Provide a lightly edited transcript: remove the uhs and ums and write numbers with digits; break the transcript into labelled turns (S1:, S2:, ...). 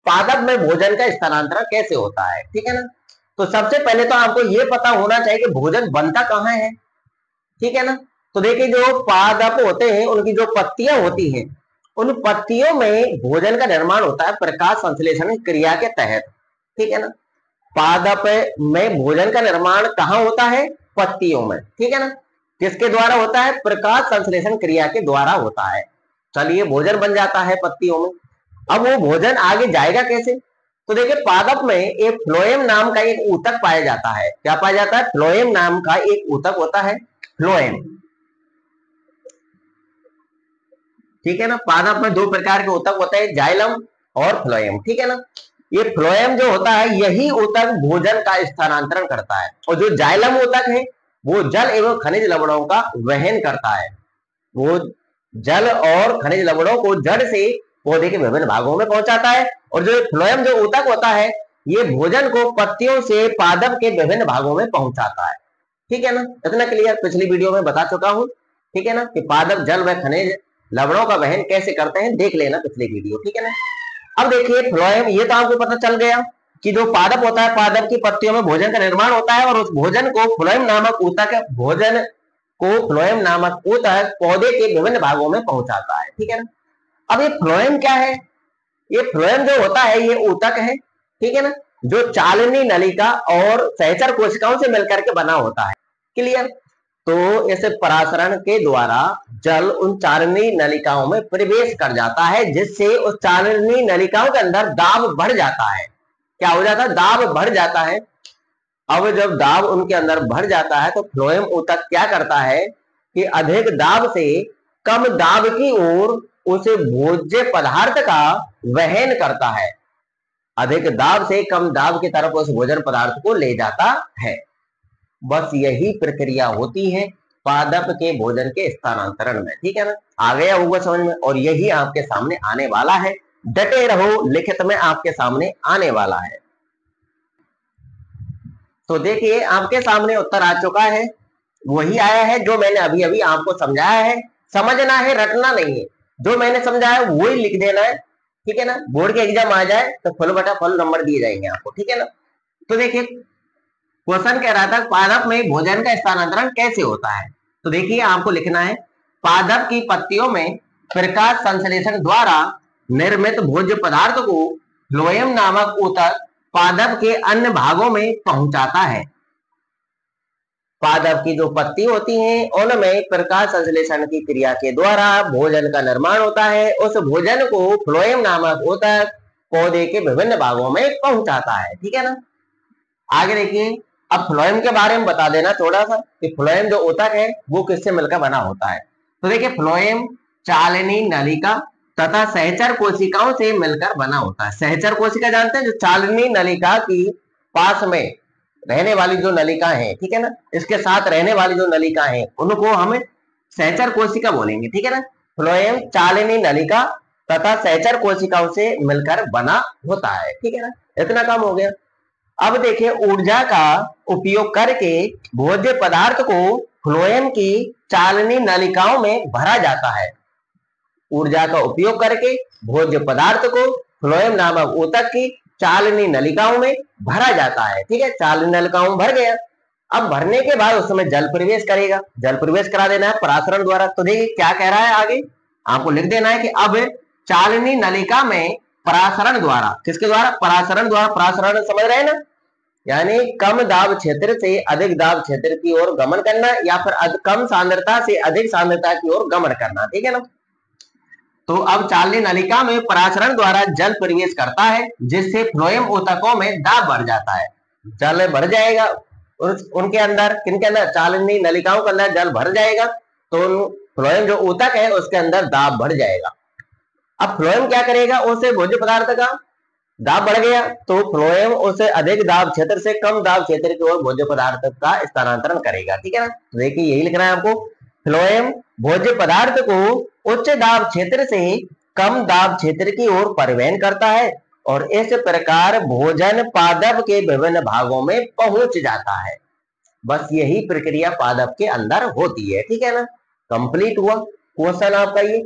S1: पादप में भोजन का स्थानांतरण कैसे होता है, ठीक है ना। तो सबसे पहले तो आपको ये पता होना चाहिए कि भोजन बनता कहाँ है, ठीक है ना। तो देखिए जो पादप होते हैं उनकी जो पत्तियां होती हैं, उन पत्तियों में भोजन का निर्माण होता है प्रकाश संश्लेषण क्रिया के तहत, ठीक है ना। पादप में भोजन का निर्माण कहाँ होता है, पत्तियों में, ठीक है ना। किसके द्वारा होता है, प्रकाश संश्लेषण क्रिया के द्वारा होता है। चलिए भोजन बन जाता है पत्तियों में, अब वो भोजन आगे जाएगा कैसे। तो देखिए पादप में एक फ्लोएम नाम का एक ऊतक पाया जाता है। क्या पाया जाता है, फ्लोएम नाम का एक ऊतक होता है, फ्लोएम, ठीक है ना। पादप में दो प्रकार के ऊतक होते हैं, जाइलम और फ्लोएम, ठीक है ना। ये फ्लोएम जो होता है यही ऊतक भोजन का स्थानांतरण करता है, और जो जाइलम ऊतक है वो जल एवं खनिज लवणों का वहन करता है। वो जल और खनिज लवणों को जड़ से पौधे के विभिन्न भागों में पहुंचाता है, और जो फ्लोएम जो ऊतक होता है ये भोजन को पत्तियों से पादप के विभिन्न भागों में पहुंचाता है, ठीक है ना। इतना क्लियर पिछली वीडियो में बता चुका हूं, ठीक है ना, कि पादप जल व खनिज लवणों का वहन कैसे करते हैं, देख लेना पिछली वीडियो, ठीक है ना। अब देखिए फ्लोएम, ये तो आपको पता चल गया कि जो पादप होता है, पादप की पत्तियों में भोजन का निर्माण होता है, और उस भोजन को फ्लोएम नामक ऊतक भोजन को फ्लोएम नामक ऊतक पौधे के विभिन्न भागों में पहुंचाता है, ठीक है ना। अब ये फ्लोएम क्या है, ये फ्लोएम जो होता है ये ऊतक है, ठीक है ना, जो चालनी नलिका और सहचर कोशिकाओं से मिलकर के बना होता है, क्लियर। तो इस परासरण के द्वारा जल उन चालनी नलिकाओं में प्रवेश कर जाता है, जिससे उस चालनी नलिकाओं के अंदर दाब बढ़ जाता है। क्या हो जाता है, दाब बढ़ जाता है। अब जब दाब उनके अंदर बढ़ जाता है तो फ्लोएम ऊतक क्या करता है कि अधिक दाब से कम दाब की ओर उस भोज्य पदार्थ का वहन करता है, अधिक दाब से कम दाब की तरफ उस भोजन पदार्थ को ले जाता है। बस यही प्रक्रिया होती है पादप के भोजन के स्थानांतरण में, ठीक है ना। आ गया होगा समझ में, और यही आपके सामने आने वाला है, डटे रहो, लिखित में आपके सामने आने वाला है। तो देखिए आपके सामने उत्तर आ चुका है, वही आया है जो मैंने अभी अभी आपको समझाया है। समझना है, रटना नहीं है, जो मैंने समझाया वही लिख देना है, ठीक है ना। बोर्ड के एग्जाम आ जाए तो फुल बटा फुल नंबर दिए जाएंगे आपको, ठीक है ना। तो देखिए क्वेश्चन कह रहा था पादप में भोजन का स्थानांतरण कैसे होता है। तो देखिए आपको लिखना है, पादप की पत्तियों में प्रकाश संश्लेषण द्वारा निर्मित भोज्य पदार्थ को फ्लोएम नामक ऊतक पादप के अन्य भागों में पहुंचाता है। पादप की जो पत्ती होती हैं उनमें प्रकाश संश्लेषण की क्रिया के द्वारा भोजन का निर्माण होता है। उस भोजन को फ्लोएम नामक ऊतक पौधे के विभिन्न भागों में पहुंचाता है, ठीक है ना। आगे देखिए, अब फ्लोएम के बारे में बता देना थोड़ा सा कि फ्लोएम जो ऊतक है वो किससे मिलकर बना होता है। तो देखिए फ्लोएम चालनी नलिका तथा सहचर कोशिकाओं से मिलकर बना होता है। सहचर कोशिका जानते हैं, जो चालनी नलिका की पास में रहने वाली जो नलिका है, ठीक है ना, इसके साथ रहने वाली जो नलिका है उनको हम सहचर कोशिका बोलेंगे, ठीक है ना। फ्लोएम चालनी नलिका तथा सहचर कोशिकाओं से मिलकर बना होता है, ठीक है ना। इतना काम हो गया। अब देखिए ऊर्जा का उपयोग करके भोज्य पदार्थ को फ्लोएम की चालनी नलिकाओं में भरा जाता है। ऊर्जा का उपयोग करके भोज्य पदार्थ को फ्लोएम नामक ऊतक की चालनी नलिकाओं में भरा जाता है, ठीक है। चालनी नलिकाओं में भर गया, अब भरने के बाद उसमें जल प्रवेश करेगा, जल प्रवेश करा देना है परासरण द्वारा। तो देखिए क्या कह रहा है आगे, आपको लिख देना है कि अब चालनी नलिका में परासरण द्वारा, किसके द्वारा, परासरण द्वारा, परासरण समझ रहे हैं ना, यानी कम दाब क्षेत्र से अधिक दाब क्षेत्र की ओर गमन करना, या फिर कम सांद्रता से अधिक सांद्रता की ओर गमन करना, ठीक है ना। तो अब चालनी नलिका में परासरण द्वारा जल प्रवेश करता है, जिससे फ्लोएम ऊतकों में दाब बढ़ जाता है, जल भर जाएगा उनके अंदर, किनके अंदर, चालनी नलिकाओं के अंदर जल भर जाएगा, तो फ्लोएम जो ऊतक है उसके अंदर दाब बढ़ जाएगा। अब फ्लोएम क्या करेगा, उसे भोज्य पदार्थ का दाब बढ़ गया तो फ्लोएम उसे अधिक दाब क्षेत्र से कम दाब क्षेत्र की ओर भोज्य पदार्थ का स्थानांतरण करेगा, ठीक है ना। तो देखिए यही लिखना है आपको, फ्लोएम भोज्य पदार्थ को उच्च दाब क्षेत्र से कम दाब क्षेत्र की ओर परिवहन करता है, और इस प्रकार भोजन पादप के विभिन्न भागों में पहुंच जाता है। बस यही प्रक्रिया पादप के अंदर होती है, ठीक है ना। कंप्लीट हुआ क्वेश्चन आपका ये।